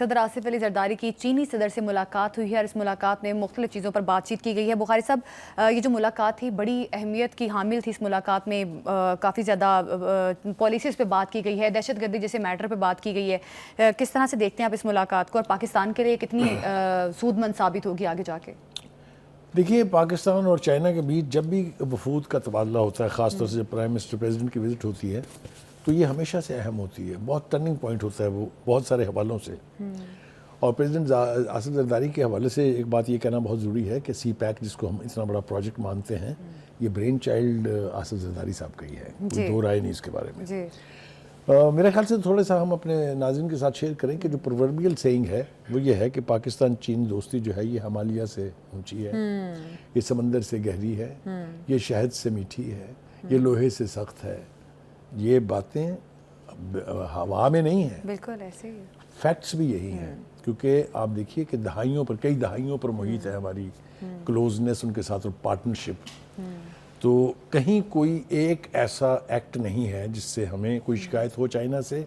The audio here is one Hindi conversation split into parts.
सदर आसिफ अली जरदारी की चीनी सदर से मुलाकात हुई है और इस मुलाकात में मुख्तलिफ चीज़ों पर बातचीत की गई है। बुखारी साहब, ये जो मुलाकात थी बड़ी अहमियत की हामिल थी। इस मुलाकात में काफ़ी ज़्यादा पॉलिसीज़ पे बात की गई है, दहशतगर्दी जैसे मैटर पे बात की गई है। किस तरह से देखते हैं आप इस मुलाकात को और पाकिस्तान के लिए कितनी सूदमंद साबित होगी आगे जाके? देखिए, पाकिस्तान और चाइना के बीच जब भी वफूद का तबादला होता है, ख़ासतौर से जब प्राइम मिनिस्टर प्रेसिडेंट की विज़िट होती है, तो ये हमेशा से अहम होती है। बहुत टर्निंग पॉइंट होता है वो, बहुत सारे हवालों से। और प्रेसिडेंट आसिफ जरदारी के हवाले से एक बात ये कहना बहुत ज़रूरी है कि सी पैक, जिसको हम इतना बड़ा प्रोजेक्ट मानते हैं, ये ब्रेन चाइल्ड आसिफ जरदारी साहब का ही है, कोई दो राय नहीं इसके बारे में। मेरे ख्याल से थोड़ा सा हम अपने नाज़रीन के साथ शेयर करें कि जो प्रोवर्बियल सेइंग है वो ये है कि पाकिस्तान चीन दोस्ती जो है ये हिमालय से ऊंची है, ये समंदर से गहरी है, ये शहद से मीठी है, ये लोहे से सख्त है। ये बातें हवा में नहीं है, बिल्कुल ऐसे ही फैक्ट्स भी यही हैं। क्योंकि आप देखिए कि कई दहाइयों पर मुहित है हमारी क्लोजनेस उनके साथ और पार्टनरशिप। तो कहीं कोई एक ऐसा एक्ट नहीं है जिससे हमें कोई शिकायत हो चाइना से।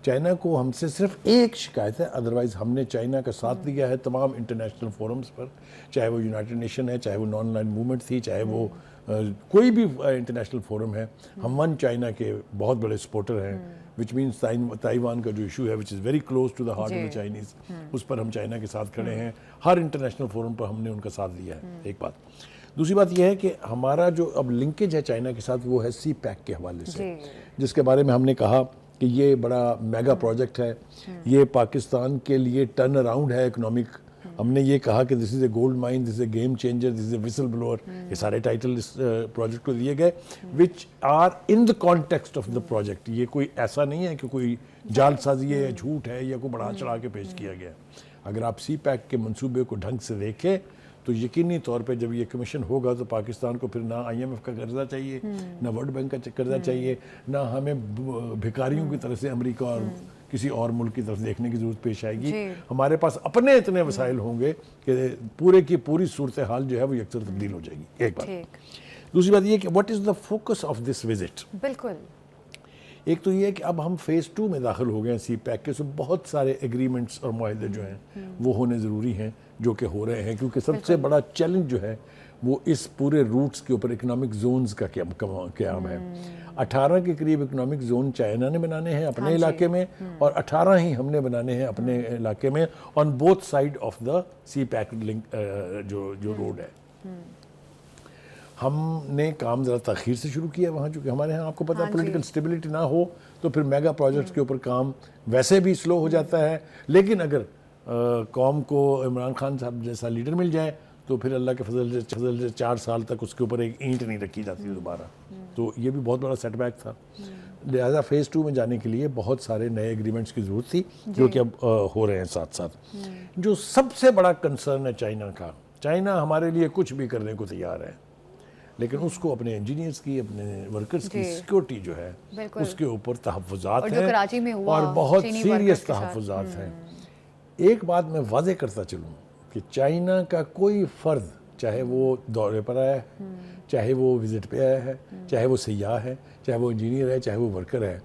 चाइना को हमसे सिर्फ एक शिकायत है, अदरवाइज हमने चाइना का साथ दिया है तमाम इंटरनेशनल फोरम्स पर, चाहे वो यूनाइटेड नेशन है, चाहे वो नॉन लाइन मूवमेंट थी, चाहे वो कोई भी इंटरनेशनल फोरम है। हम वन चाइना के बहुत बड़े सपोर्टर हैं, विच मीन्स ताइवान का जो इशू है which is very close to the heart of the Chinese, उस पर हम चाइना के साथ खड़े हैं। हर इंटरनेशनल फोरम पर हमने उनका साथ दिया है, एक बात। दूसरी बात यह है कि हमारा जो अब लिंकेज है चाइना के साथ वो है सी पैक के हवाले से, जिसके बारे में हमने कहा कि ये बड़ा मेगा प्रोजेक्ट है, ये पाकिस्तान के लिए टर्न अराउंड है इकोनॉमिक। हमने ये कहा कि this is a gold mine, this is a game changer, this is a whistle blower. ये सारे टाइटल इस प्रोजेक्ट को दिए गए which are in the context of the project. ये कोई ऐसा नहीं है कि कोई जालसाजी है, झूठ है या कोई बढ़ा चढ़ा के पेश किया गया। अगर आप सी पैक के मंसूबे को ढंग से देखें तो यकीनी तौर पे जब ये कमीशन होगा तो पाकिस्तान को फिर ना IMF का कर्जा चाहिए, ना वर्ल्ड बैंक का कर्जा चाहिए, ना हमें भिखारियों की तरफ से अमेरिका और किसी और मुल्क की तरफ देखने की जरूरत पेश आएगी। हमारे पास अपने इतने वसाइल होंगे कि पूरे की पूरी सूरत हाल जो है वो यकसर तब्दील हो जाएगी, एक बात। दूसरी बात ये कि what is the focus of this visit. बिल्कुल, एक तो ये है कि अब हम फेज़ 2 में दाखिल हो गए हैं सी पैक के, सो बहुत सारे एग्रीमेंट्स और मुआहदे जो हैं वो होने ज़रूरी हैं, जो कि हो रहे हैं। क्योंकि सबसे बड़ा चैलेंज जो है वो इस पूरे रूट्स के ऊपर इकोनॉमिक जोन्स का क़याम है। 18 के करीब इकोनॉमिक जोन चाइना ने बनाने हैं अपने इलाके में, और 18 ही हमने बनाने हैं अपने इलाके में on both side of the sea pack link, जो रोड है। हमने काम ज़रा तख़ीर से शुरू किया वहाँ, चूँकि हमारे यहाँ आपको पता है पॉलिटिकल स्टेबिलिटी ना हो तो फिर मेगा प्रोजेक्ट्स के ऊपर काम वैसे भी स्लो हो जाता है। लेकिन अगर कौम को इमरान खान साहब जैसा लीडर मिल जाए तो फिर अल्लाह के फजल से 4 साल तक उसके ऊपर एक ईंट नहीं रखी जाती दोबारा। तो ये भी बहुत बड़ा सेटबैक था। लिहाजा फेज़ 2 में जाने के लिए बहुत सारे नए एग्रीमेंट्स की ज़रूरत थी, जो कि अब हो रहे हैं साथ साथ। जो सबसे बड़ा कंसर्न है चाइना का, चाइना हमारे लिए कुछ भी करने को तैयार है, लेकिन उसको अपने इंजीनियर्स की, अपने वर्कर्स की सिक्योरिटी जो है उसके ऊपर तहफ़्फ़ुज़ात हैं, और बहुत सीरियस तहफ़्फ़ुज़ात हैं। एक बात मैं वाज़ेह करता चलूँ कि चाइना का कोई फ़र्द, चाहे वो दौरे पर आया है, चाहे वो विज़िट पे आया है, चाहे वो सयाह है, चाहे वो इंजीनियर है, चाहे वो वर्कर है,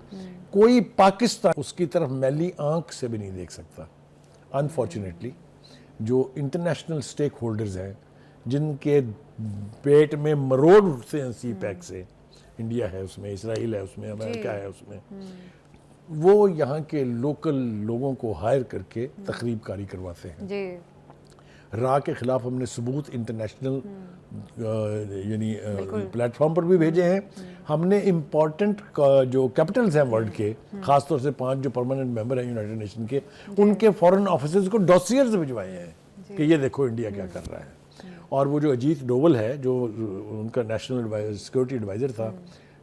कोई पाकिस्तान उसकी तरफ मैली आंख से भी नहीं देख सकता। अनफॉर्चुनेटली जो इंटरनेशनल स्टेक होल्डर्स हैं, जिनके पेट में मरोड़ उठते हैं सी पैक से, इंडिया है उसमें, इसराइल है उसमें, अमेरिका है उसमें, वो यहाँ के लोकल लोगों को हायर करके तकरीबकारी करवाते हैं। रा के ख़िलाफ़ हमने सबूत इंटरनेशनल यानी प्लेटफॉर्म पर भी भेजे हैं। हमने इम्पॉर्टेंट जो कैपिटल्स हैं वर्ल्ड के, ख़ासतौर से 5 जो परमानेंट मेंबर हैं यूनाइटेड नेशन के, उनके फॉरेन ऑफिसर्स को डॉसियर्स भिजवाए हैं कि ये देखो इंडिया क्या कर रहा है। और वो जो अजीत डोवल है, जो उनका नेशनल सिक्योरिटी एडवाइज़र था,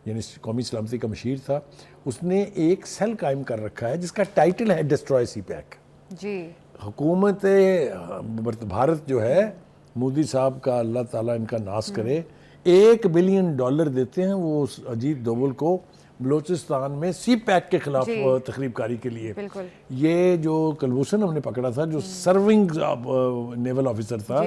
यानी कौमी सलामती का मशीर था, उसने एक सेल कायम कर रखा है जिसका टाइटल है डिस्ट्रॉय सी पैक। जी, हुकूमत भारत जो है, मोदी साहब का अल्लाह ताला इनका नाश करे, $1 बिलियन देते हैं वो अजीत डोवल को बलोचिस्तान में सी पैक के खिलाफ तकरीबकारी के लिए। ये जो कलभूषण हमने पकड़ा था, जो सर्विंग नेवल ऑफिसर था,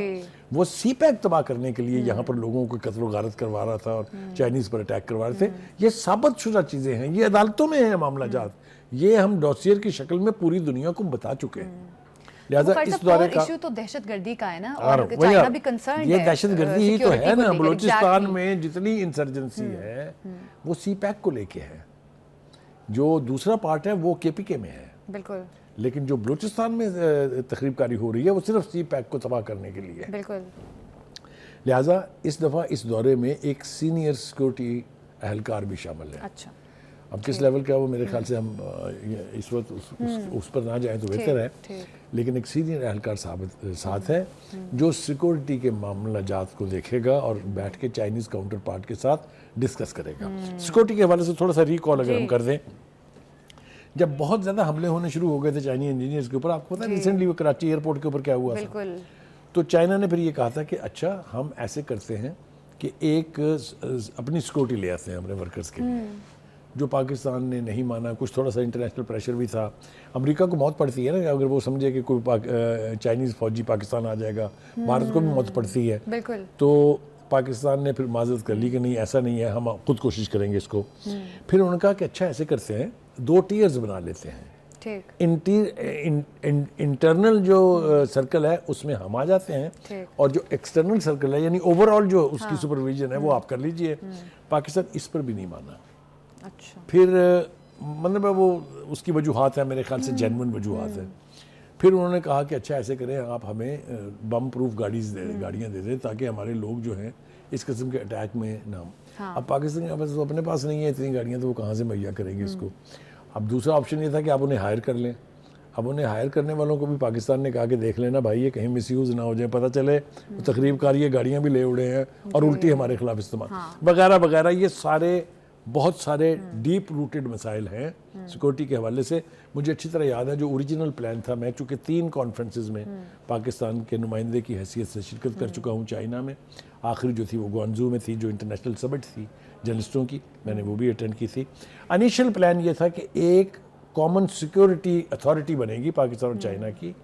वो सी पैक तबाह करने के लिए यहाँ पर लोगों को कत्ल गारत करवा रहा था और चाइनीज़ पर अटैक करवा रहे थे। ये साबित शुदा चीज़ें हैं, ये अदालतों में है मामला जात। ये हम डॉसियर की शक्ल में पूरी दुनिया को बता चुके हैं। लिहाजा इस दौरे का इशू तो दहशतगर्दी का है ना, और और चाइना भी कंसर्न ये है दहशतगर्दी ही तो security है को ना। लेकर, बलूचिस्तान exactly। में जितनी इंसर्जेंसी है वो सी पैक को लेके है, जो दूसरा पार्ट है वो केपीके में है। बिल्कुल लेकिन जो बलूचिस्तान में तकरीबकारी हो रही है वो सिर्फ सी पैक को तबाह करने के लिए है। बिल्कुल। लिहाजा इस दफ़ा इस दौरे में एक सीनियर सिक्योरिटी अहलकार भी शामिल है। अच्छा, अब किस लेवल का वो मेरे ख्याल से हम इस वक्त उस पर ना जाएं तो बेहतर है, लेकिन एक सीनियर अहलकार साथ है जो सिक्योरिटी के मामला जात को देखेगा और बैठ के चाइनीज़ काउंटर पार्ट के साथ डिस्कस करेगा। सिक्योरिटी के हवाले से थोड़ा सा रिकॉल अगर हम कर दें, जब बहुत ज़्यादा हमले होने शुरू हो गए थे चाइनीज इंजीनियर्स के ऊपर, आपको पता है रिसेंटली वो कराची एयरपोर्ट के ऊपर क्या हुआ था? बिल्कुल। तो चाइना ने फिर ये कहा था कि अच्छा हम ऐसे करते हैं कि एक अपनी सिक्योरिटी ले आते हैं अपने वर्कर्स के लिए, जो पाकिस्तान ने नहीं माना। कुछ थोड़ा सा इंटरनेशनल प्रेशर भी था। अमेरिका को मौत पड़ती है ना अगर वो समझे कि कोई चाइनीज़ फौजी पाकिस्तान आ जाएगा, भारत को भी मौत पड़ती है। बिल्कुल। तो पाकिस्तान ने फिर माजरत कर ली कि नहीं ऐसा नहीं है, हम खुद कोशिश करेंगे इसको। फिर उन्होंने कहा कि अच्छा ऐसे करते हैं, 2 टीयर्स बना लेते हैं। ठीक। इंटरनल जो सर्कल है उसमें हम आ जाते हैं, और जो एक्सटर्नल सर्कल है यानी ओवरऑल जो उसकी सुपरविजन है वो आप कर लीजिए। पाकिस्तान इस पर भी नहीं माना। अच्छा। फिर मतलब वो उसकी वजूहात है, मेरे ख्याल से जेन्युइन वजूहात है। फिर उन्होंने कहा कि अच्छा ऐसे करें, आप हमें बम प्रूफ गाड़ियाँ दे दें ताकि हमारे लोग जो हैं इस किस्म के अटैक में ना हो। अब पाकिस्तान के पास तो अपने पास नहीं है इतनी गाड़ियाँ, तो वो कहाँ से मुहैया करेंगे इसको। अब दूसरा ऑप्शन ये था कि आप उन्हें हायर कर लें। अब उन्हें हायर करने वालों को भी पाकिस्तान ने कहा कि देख लेना भाई, ये कहीं मिसयूज़ ना हो जाए, पता चले तकरीबकारी ये गाड़ियाँ भी ले उड़े हैं और उल्टी हमारे खिलाफ इस्तेमाल वगैरह वगैरह। ये सारे बहुत सारे डीप रूटेड मसाइल हैं सिक्योरिटी के हवाले से। मुझे अच्छी तरह याद है जो ओरिजिनल प्लान था, मैं चूँकि 3 कॉन्फ्रेंसेस में पाकिस्तान के नुमाइंदे की हैसियत से शिरकत कर चुका हूँ चाइना में। आखिरी जो थी वो ग्वांगझू में थी, जो इंटरनेशनल समिट थी जर्नलिस्टों की, मैंने वो भी अटेंड की थी। इनिशियल प्लान ये था कि एक कॉमन सिक्योरिटी अथॉरिटी बनेगी पाकिस्तान और चाइना की,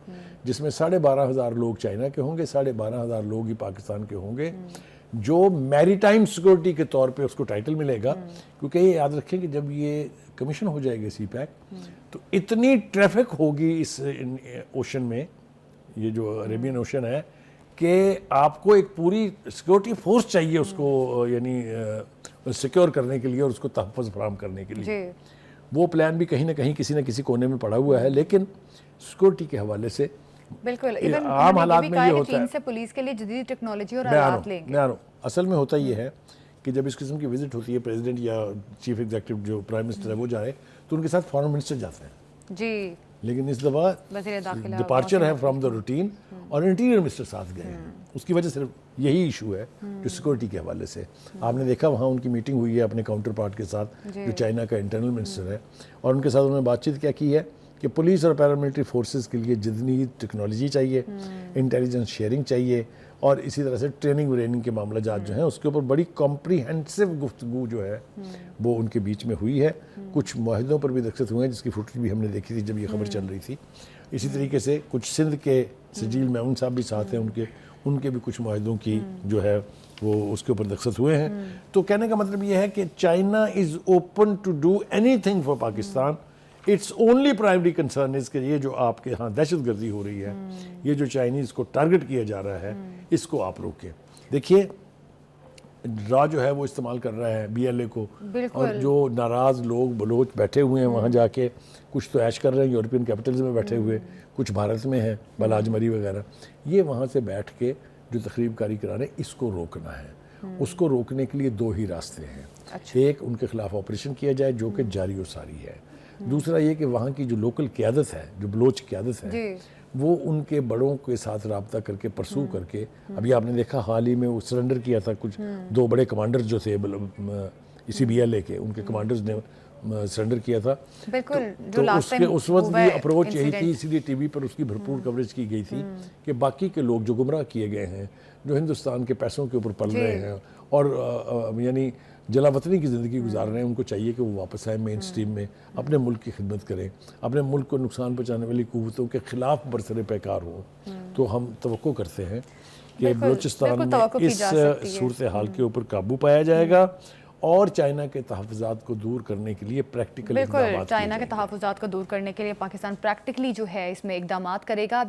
जिसमें 12,500 लोग चाइना के होंगे, 12,500 लोग ही पाकिस्तान के होंगे, जो मैरीटाइम सिक्योरिटी के तौर पे उसको टाइटल मिलेगा। क्योंकि ये याद रखें कि जब ये कमीशन हो जाएगी सी पैक, तो इतनी ट्रैफिक होगी इस ओशन में, ये जो अरेबियन ओशन है, कि आपको एक पूरी सिक्योरिटी फोर्स चाहिए उसको यानी सिक्योर करने के लिए और उसको तहफ़्फ़ुज़ फराहम करने के लिए। वो प्लान भी कहीं ना कहीं किसी न किसी कोने में पड़ा हुआ है, लेकिन सिक्योरिटी के हवाले से बिल्कुल इवन आम हालात में ये होता है चीन से पुलिस के लिए जदीद टेक्नोलॉजी और आलात लेंगे। असल में होता ये है कि जब इस किस्म की विजिट होती है, प्रेसिडेंट या चीफ एग्जीक्यूटिव जो प्राइम मिनिस्टर है वो जाए, तो उनके साथ फॉरेन मिनिस्टर जाते हैं जी। लेकिन इस दफ़ा डिपार्चर है फ्रॉम द रूटीन और इंटीरियर मिनिस्टर साथ गए हैं। उसकी वजह सिर्फ यही इशू है जो सिक्योरिटी के हवाले से। आपने देखा वहाँ उनकी मीटिंग हुई है अपने काउंटर पार्ट के साथ जो चाइना का इंटरनल मिनिस्टर है, और उनके साथ उन्होंने बातचीत क्या की है कि पुलिस और पैरामिलिट्री फोर्सेस के लिए जितनी टेक्नोलॉजी चाहिए, इंटेलिजेंस शेयरिंग चाहिए, और इसी तरह से ट्रेनिंग व्रेनिंग के मामला जात जो हैं उसके ऊपर बड़ी कॉम्प्रीहेंसिव गुफ्तगू जो है वो उनके बीच में हुई है। कुछ माहिदों पर भी दस्तखत हुए हैं जिसकी फुटेज भी हमने देखी थी जब ये खबर चल रही थी। इसी तरीके से कुछ सिंध के सजील मेमून साहब भी साथ हैं, उनके भी कुछ माहिदों की जो है वो उसके ऊपर दस्तखत हुए हैं। तो कहने का मतलब ये है कि China is open to do anything for Pakistan. It's only primary concern is कि ये जो आपके यहाँ दहशतगर्दी हो रही है, ये जो चाइनीज़ को टारगेट किया जा रहा है, इसको आप रोकें। देखिए रा जो है वो इस्तेमाल कर रहा है BLA को, और जो नाराज़ लोग बलोच बैठे हुए हैं वहाँ जाके, कुछ तो ऐश कर रहे हैं यूरोपियन कैपिटल्स में बैठे हुए, कुछ भारत में हैं बलाजमरी वगैरह, ये वहाँ से बैठ के जो तकरीबकारी करा रहे हैं, इसको रोकना है। उसको रोकने के लिए 2 ही रास्ते हैं। एक, उनके खिलाफ ऑपरेशन किया जाए जो कि जारी व सारी है। दूसरा ये कि वहाँ की जो लोकल क़यादत है, जो बलोच क़यादत है, वो उनके बड़ों के साथ रब्ता करके परसू करके, अभी आपने देखा हाल ही में वो सरेंडर किया था, कुछ 2 बड़े कमांडर्स जो थे इसी BLA के, उनके कमांडर्स ने सरेंडर किया था। बिल्कुल, तो उसके उस वक्त भी अप्रोच यही थी, इसीलिए TV पर उसकी भरपूर कवरेज की गई थी कि बाकी के लोग जो गुमराह किए गए हैं, जो हिंदुस्तान के पैसों के ऊपर पल रहे हैं और यानी जलावतनी की ज़िंदगी गुजार रहे हैं, उनको चाहिए कि वो वापस आए मेन स्ट्रीम में, अपने मुल्क की खिदमत करें, अपने मुल्क को नुकसान पहुँचाने वाली कुव्वतों के ख़िलाफ़ बरसरे पैकार हो। तो हम तवक्को करते हैं कि बलूचिस्तान में इस सूरत हाल के ऊपर काबू पाया जाएगा और चाइना के तहफ़्फ़ुज़ात को दूर करने के लिए प्रैक्टिकल बिल्कुल इक़दामात किए चाइना के जाएंगे। तहफ़्फ़ुज़ात को दूर करने के लिए पाकिस्तान प्रैक्टिकली जो है इसमें इक़दामात करेगा। अब ये